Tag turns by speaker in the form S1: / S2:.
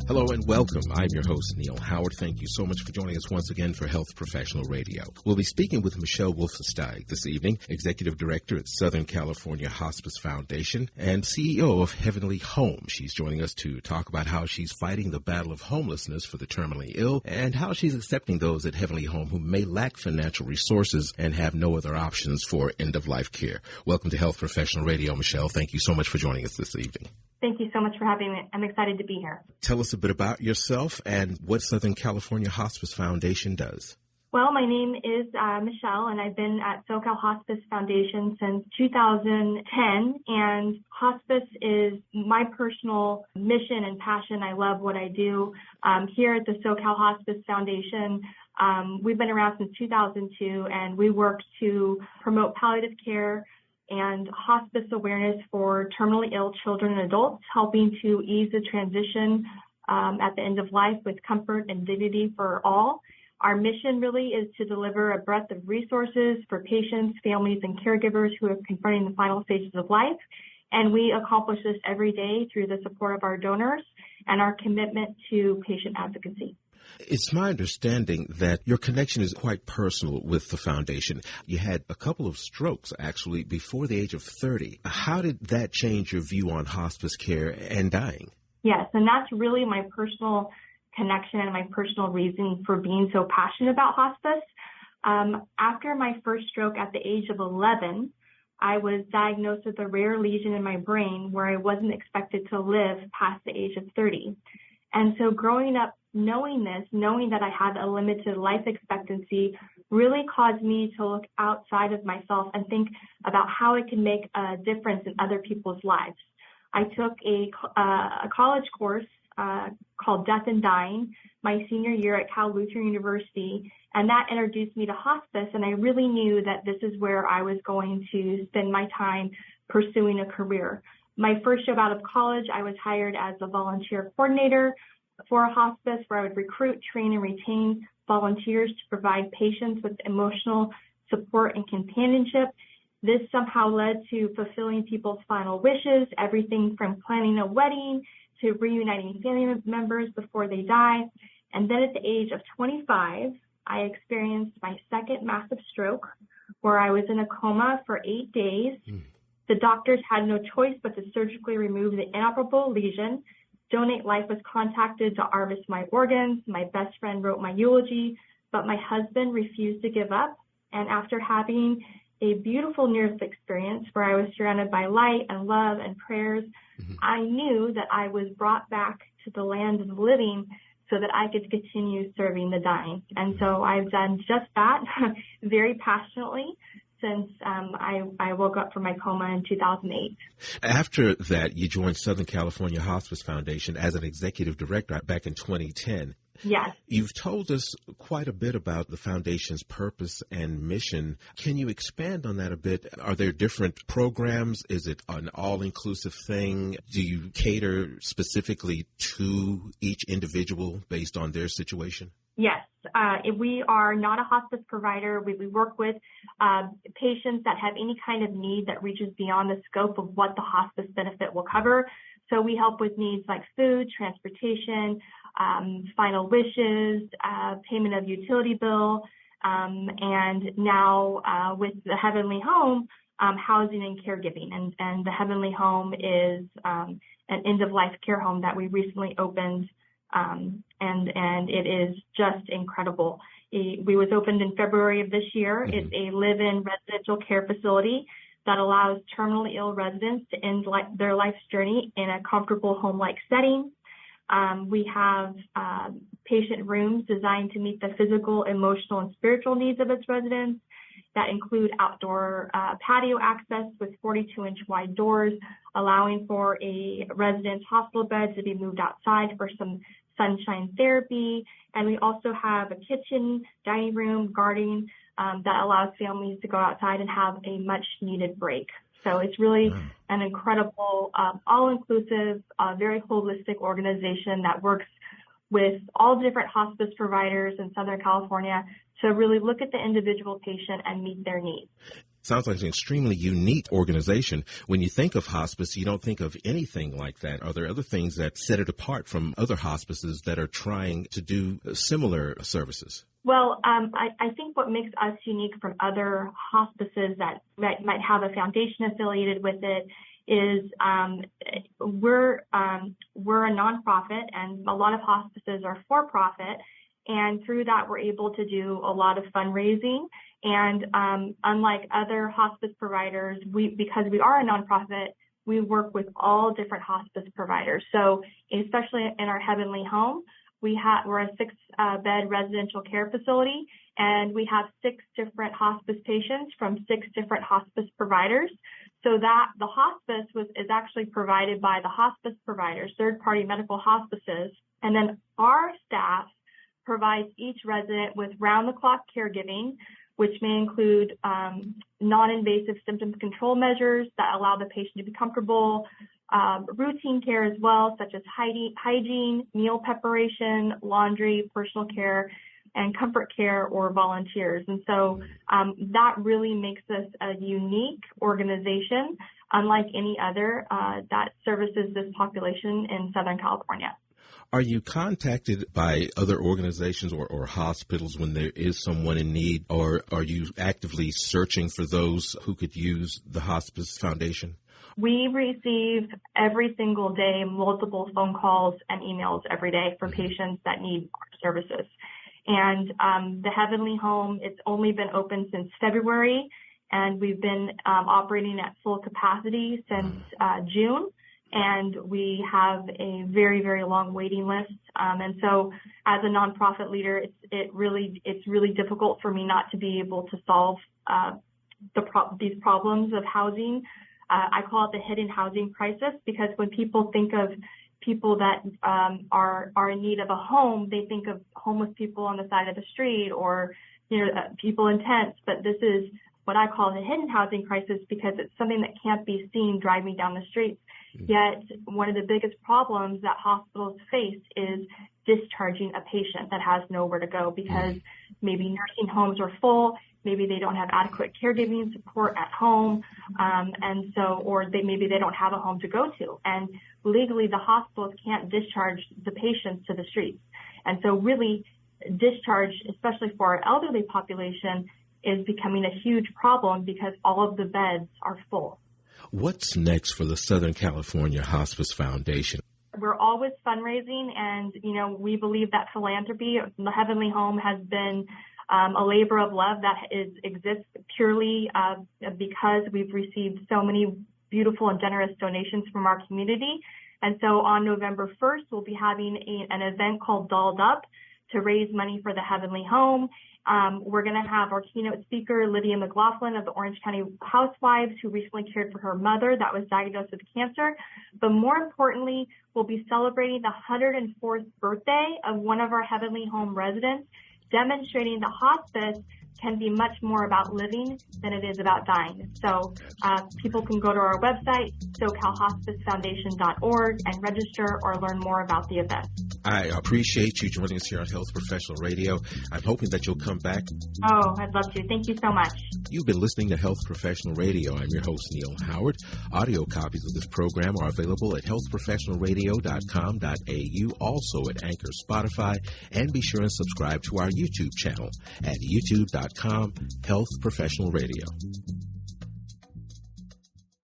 S1: Hello and welcome. I'm your host, Neil Howard. Thank you so much for joining us once again for Health Professional Radio. We'll be speaking with Michelle Wulfestieg this evening, Executive Director at Southern California Hospice Foundation and CEO of Heavenly Home. She's joining us to talk about how she's fighting the battle of homelessness for the terminally ill and how she's accepting those at Heavenly Home who may lack financial resources and have no other options for end-of-life care. Welcome to Health Professional Radio, Michelle. Thank you so much for joining us this evening.
S2: Thank you so much for having me. I'm excited to be here.
S1: Tell us a bit about yourself and what Southern California Hospice Foundation does.
S2: Well, my name is Michelle, and I've been at SoCal Hospice Foundation since 2010, and hospice is my personal mission and passion. I love what I do. Here at the SoCal Hospice Foundation, we've been around since 2002, and we work to promote palliative care and hospice awareness for terminally ill children and adults, helping to ease the transition at the end of life with comfort and dignity for all. Our mission really is to deliver a breadth of resources for patients, families, and caregivers who are confronting the final stages of life. And we accomplish this every day through the support of our donors and our commitment to patient advocacy.
S1: It's my understanding that your connection is quite personal with the foundation. You had a couple of strokes, actually, before the age of 30. How did that change your view on hospice care and dying?
S2: Yes, and that's really my personal connection and my personal reason for being so passionate about hospice. After my first stroke at the age of 11, I was diagnosed with a rare lesion in my brain where I wasn't expected to live past the age of 30. And so growing up knowing this, knowing that I had a limited life expectancy, really caused me to look outside of myself and think about how it can make a difference in other people's lives. I took a college course called Death and Dying my senior year at Cal Lutheran University, and that introduced me to hospice, and I really knew that this is where I was going to spend my time pursuing a career. My first job out of college, I was hired as a volunteer coordinator for a hospice where I would recruit, train, and retain volunteers to provide patients with emotional support and companionship. This somehow led to fulfilling people's final wishes, everything from planning a wedding to reuniting family members before they die. And then at the age of 25, I experienced my second massive stroke where I was in a coma for 8 days. The doctors had no choice but to surgically remove the inoperable lesion. Donate Life was contacted to harvest my organs. My best friend wrote my eulogy, but my husband refused to give up. And after having a beautiful near-death experience where I was surrounded by light and love and prayers, I knew that I was brought back to the land of the living so that I could continue serving the dying. And so I've done just that very passionately since I woke up from my coma in 2008.
S1: After that, you joined Southern California Hospice Foundation as an executive director back in 2010.
S2: Yes.
S1: You've told us quite a bit about the foundation's purpose and mission. Can you expand on that a bit? Are there different programs? Is it an all-inclusive thing? Do you cater specifically to each individual based on their situation?
S2: Yes. We are not a hospice provider. We work with patients that have any kind of need that reaches beyond the scope of what the hospice benefit will cover. So we help with needs like food, transportation, final wishes, payment of utility bill, and now with the Heavenly Home, housing and caregiving. And the Heavenly Home is an end-of-life care home that we recently opened, and it is just incredible. We was opened in February of this year. It's a live-in residential care facility that allows terminally ill residents to end their life's journey in a comfortable home-like setting. We have patient rooms designed to meet the physical, emotional, and spiritual needs of its residents that include outdoor patio access with 42-inch wide doors, allowing for a resident's hospital bed to be moved outside for some sunshine therapy. And we also have a kitchen, dining room, garden that allows families to go outside and have a much-needed break. So it's really an incredible, all-inclusive, very holistic organization that works with all different hospice providers in Southern California to really look at the individual patient and meet their needs.
S1: Sounds like an extremely unique organization. When you think of hospice, you don't think of anything like that. Are there other things that set it apart from other hospices that are trying to do similar services?
S2: Well, I think what makes us unique from other hospices that might have a foundation affiliated with it is we're a nonprofit, and a lot of hospices are for-profit. And through that, we're able to do a lot of fundraising. And unlike other hospice providers, because we are a nonprofit, we work with all different hospice providers. So especially in our Heavenly Home, we're a 6-bed residential care facility, and we have 6 different hospice patients from 6 different hospice providers. So that the hospice is actually provided by the hospice providers, third-party medical hospices, and then our staff provides each resident with round-the-clock caregiving, which may include non-invasive symptom control measures that allow the patient to be comfortable, routine care as well, such as hygiene, meal preparation, laundry, personal care, and comfort care or volunteers. And so that really makes us a unique organization, unlike any other that services this population in Southern California.
S1: Are you contacted by other organizations or hospitals when there is someone in need, or are you actively searching for those who could use the Hospice Foundation?
S2: We receive every single day multiple phone calls and emails every day for patients that need our services. And the Heavenly Home, it's only been open since February, and we've been operating at full capacity since June. And we have a very, very long waiting list. And so as a nonprofit leader, it's really difficult for me not to be able to solve these problems of housing. I call it the hidden housing crisis, because when people think of people that are in need of a home, they think of homeless people on the side of the street or people in tents. But this is what I call the hidden housing crisis, because it's something that can't be seen driving down the streets. Yet one of the biggest problems that hospitals face is discharging a patient that has nowhere to go, because maybe nursing homes are full, maybe they don't have adequate caregiving support at home, maybe they don't have a home to go to. And legally, the hospitals can't discharge the patients to the streets. And so really, discharge, especially for our elderly population, is becoming a huge problem because all of the beds are full.
S1: What's next for the Southern California Hospice Foundation?
S2: We're always fundraising, and, we believe that philanthropy, the Heavenly Home, has been a labor of love that exists purely because we've received so many beautiful and generous donations from our community. And so on November 1st, we'll be having an event called Dolled Up to raise money for the Heavenly Home. We're going to have our keynote speaker, Lydia McLaughlin of the Orange County Housewives, who recently cared for her mother that was diagnosed with cancer. But more importantly, we'll be celebrating the 104th birthday of one of our Heavenly Home residents, demonstrating that hospice can be much more about living than it is about dying. So people can go to our website, SoCalHospiceFoundation.org, and register or learn more about the event.
S1: I appreciate you joining us here on Health Professional Radio. I'm hoping that you'll come back.
S2: Oh, I'd love to. Thank you so much.
S1: You've been listening to Health Professional Radio. I'm your host, Neil Howard. Audio copies of this program are available at healthprofessionalradio.com.au, also at Anchor, Spotify, and be sure and subscribe to our YouTube channel at youtube.com/Health Professional Radio.